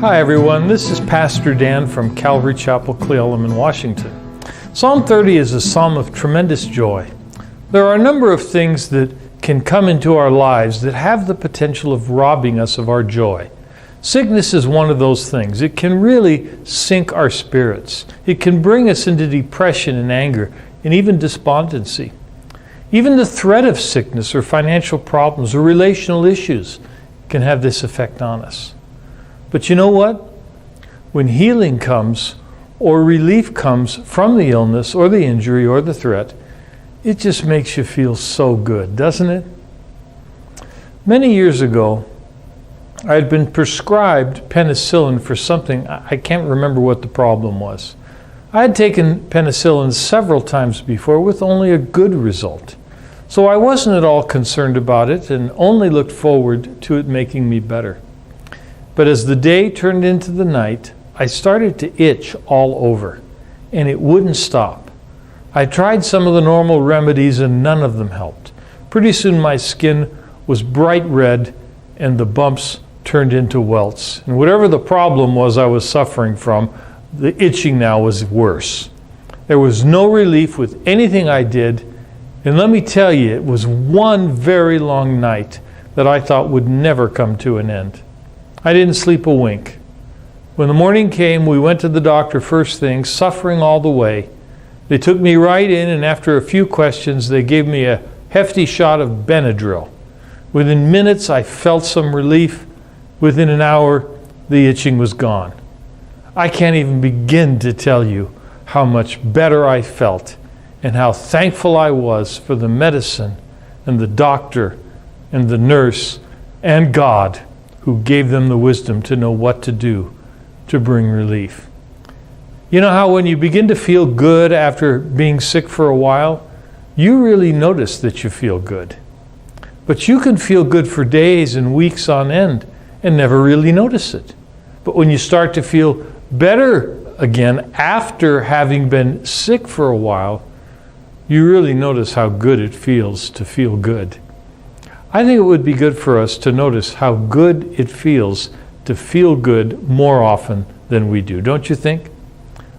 Hi everyone, this is Pastor Dan from Calvary Chapel, Cle Elum, Washington. Psalm 30 is a psalm of tremendous joy. There are a number of things that can come into our lives that have the potential of robbing us of our joy. Sickness is one of those things. It can really sink our spirits. It can bring us into depression and anger and even despondency. Even the threat of sickness or financial problems or relational issues can have this effect on us. But you know what? When healing comes or relief comes from the illness or the injury or the threat, it just makes you feel so good, doesn't it? Many years ago, I had been prescribed penicillin for something. I can't remember what the problem was. I had taken penicillin several times before with only a good result. So I wasn't at all concerned about it and only looked forward to it making me better. But as the day turned into the night, I started to itch all over, and it wouldn't stop. I tried some of the normal remedies and none of them helped. Pretty soon my skin was bright red and the bumps turned into welts. And whatever the problem was I was suffering from, the itching now was worse. There was no relief with anything I did, and let me tell you, it was one very long night that I thought would never come to an end. I didn't sleep a wink. When the morning came, we went to the doctor first thing, suffering all the way. They took me right in, and after a few questions, they gave me a hefty shot of Benadryl. Within minutes, I felt some relief. Within an hour, the itching was gone. I can't even begin to tell you how much better I felt and how thankful I was for the medicine and the doctor and the nurse and God who gave them the wisdom to know what to do to bring relief. You know how when you begin to feel good after being sick for a while, you really notice that you feel good. But you can feel good for days and weeks on end and never really notice it. But when you start to feel better again after having been sick for a while, you really notice how good it feels to feel good. I think it would be good for us to notice how good it feels to feel good more often than we do, don't you think?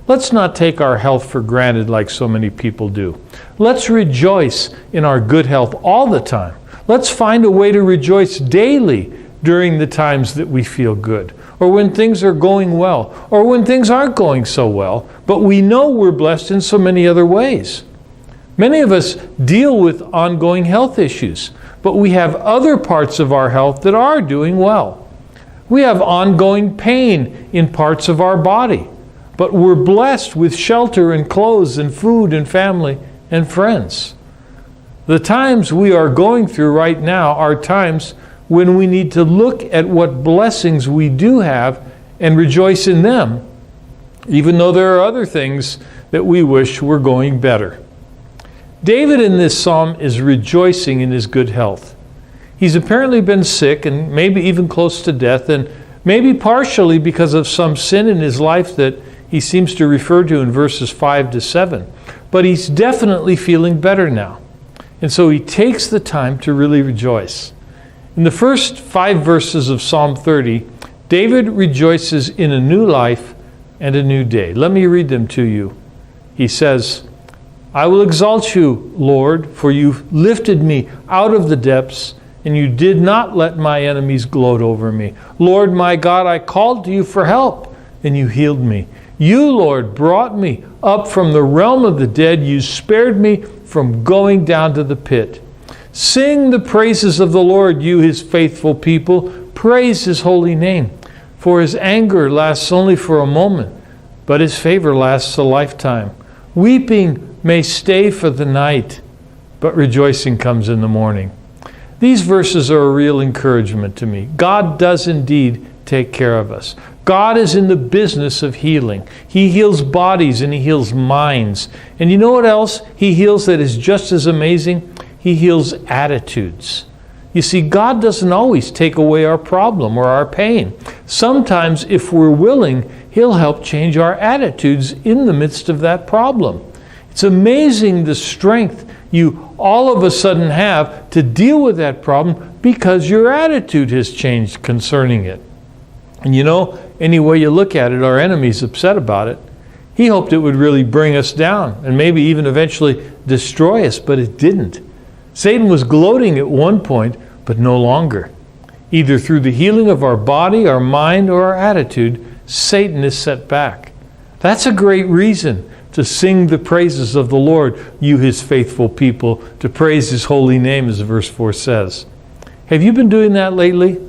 Let's not take our health for granted like so many people do. Let's rejoice in our good health all the time. Let's find a way to rejoice daily during the times that we feel good, or when things are going well, or when things aren't going so well, but we know we're blessed in so many other ways. Many of us deal with ongoing health issues, but we have other parts of our health that are doing well. We have ongoing pain in parts of our body, but we're blessed with shelter and clothes and food and family and friends. The times we are going through right now are times when we need to look at what blessings we do have and rejoice in them, even though there are other things that we wish were going better. David in this psalm is rejoicing in his good health. He's apparently been sick and maybe even close to death, and maybe partially because of some sin in his life that he seems to refer to in verses 5 to 7. But he's definitely feeling better now. And so he takes the time to really rejoice. In the first 5 verses of Psalm 30, David rejoices in a new life and a new day. Let me read them to you. He says, I will exalt you, Lord, for you lifted me out of the depths, and you did not let my enemies gloat over me. Lord, my God, I called to you for help, and you healed me. You, Lord, brought me up from the realm of the dead. You spared me from going down to the pit. Sing the praises of the Lord, you his faithful people. Praise his holy name. For his anger lasts only for a moment, but his favor lasts a lifetime. Weeping may stay for the night, but rejoicing comes in the morning. These verses are a real encouragement to me. God does indeed take care of us. God is in the business of healing. He heals bodies and he heals minds. And you know what else he heals that is just as amazing? He heals attitudes. You see, God doesn't always take away our problem or our pain. Sometimes, if we're willing, he'll help change our attitudes in the midst of that problem. It's amazing the strength you all of a sudden have to deal with that problem because your attitude has changed concerning it. And any way you look at it, our enemy's upset about it. He hoped it would really bring us down and maybe even eventually destroy us, but it didn't. Satan was gloating at one point, but no longer. Either through the healing of our body, our mind, or our attitude, Satan is set back. That's a great reason to sing the praises of the Lord, you his faithful people, to praise his holy name, as verse 4 says. Have you been doing that lately?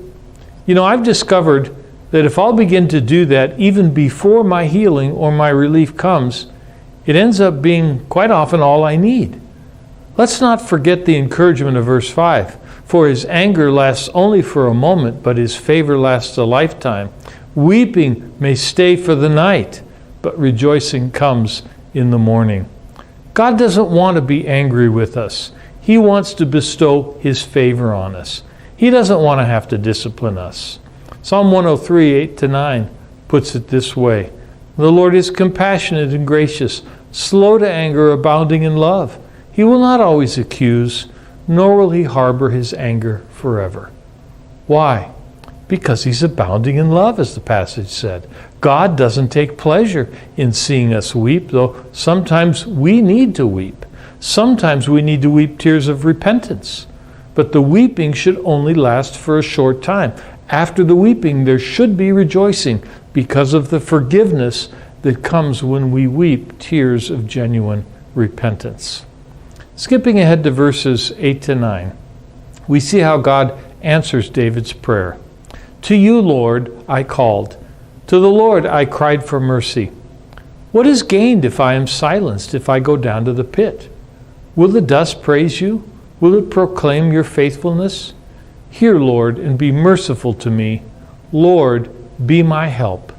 I've discovered that if I'll begin to do that even before my healing or my relief comes, it ends up being quite often all I need. Let's not forget the encouragement of verse 5. For his anger lasts only for a moment, but his favor lasts a lifetime. Weeping may stay for the night, but rejoicing comes in the morning. God doesn't want to be angry with us. He wants to bestow his favor on us. He doesn't want to have to discipline us. Psalm 103, 8-9 puts it this way. The Lord is compassionate and gracious, slow to anger, abounding in love. He will not always accuse, nor will he harbor his anger forever. Why? Because he's abounding in love, as the passage said. God doesn't take pleasure in seeing us weep, though sometimes we need to weep. Sometimes we need to weep tears of repentance. But the weeping should only last for a short time. After the weeping, there should be rejoicing because of the forgiveness that comes when we weep tears of genuine repentance. Skipping ahead to verses 8-9, we see how God answers David's prayer. To you, Lord, I called. To the Lord I cried for mercy. What is gained if I am silenced, if I go down to the pit? Will the dust praise you? Will it proclaim your faithfulness? Hear, Lord, and be merciful to me. Lord, be my help.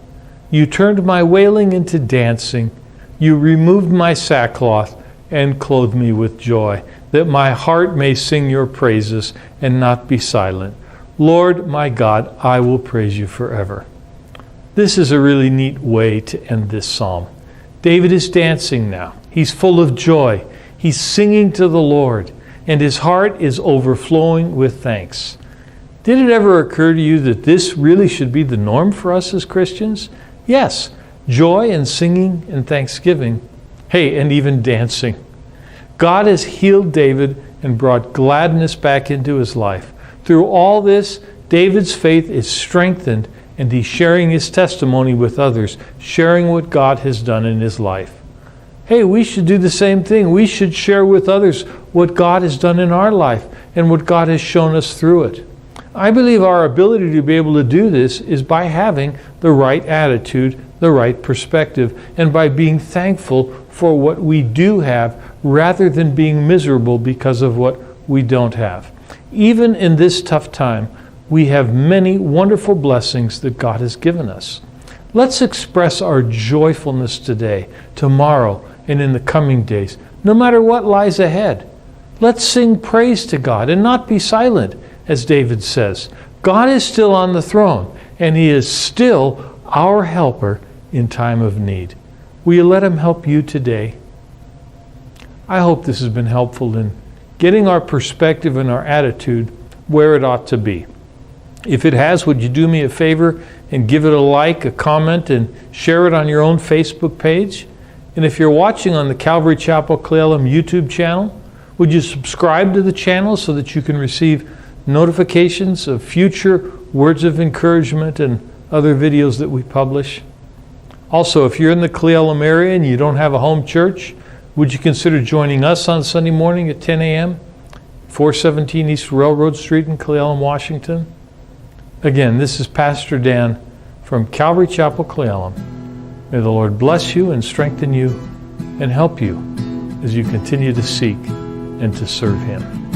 You turned my wailing into dancing. You removed my sackcloth and clothed me with joy, that my heart may sing your praises and not be silent. Lord, my God, I will praise you forever. This is a really neat way to end this psalm. David is dancing now. He's full of joy. He's singing to the Lord, and his heart is overflowing with thanks. Did it ever occur to you that this really should be the norm for us as Christians? Yes, joy and singing and thanksgiving. Hey, and even dancing. God has healed David and brought gladness back into his life. Through all this, David's faith is strengthened, and he's sharing his testimony with others, sharing what God has done in his life. Hey, we should do the same thing. We should share with others what God has done in our life and what God has shown us through it. I believe our ability to be able to do this is by having the right attitude, the right perspective, and by being thankful for what we do have rather than being miserable because of what we don't have. Even in this tough time, we have many wonderful blessings that God has given us. Let's express our joyfulness today, tomorrow, and in the coming days, no matter what lies ahead. Let's sing praise to God and not be silent, as David says. God is still on the throne, and he is still our helper in time of need. Will you let him help you today? I hope this has been helpful in getting our perspective and our attitude where it ought to be. If it has, would you do me a favor and give it a like, a comment, and share it on your own Facebook page? And if you're watching on the Calvary Chapel Cle Elum YouTube channel, would you subscribe to the channel so that you can receive notifications of future words of encouragement and other videos that we publish? Also, if you're in the Cle Elum area and you don't have a home church, would you consider joining us on Sunday morning at 10 a.m., 417 East Railroad Street in Cle Elum, Washington? Again, this is Pastor Dan from Calvary Chapel Cle Elum. May the Lord bless you and strengthen you and help you as you continue to seek and to serve him.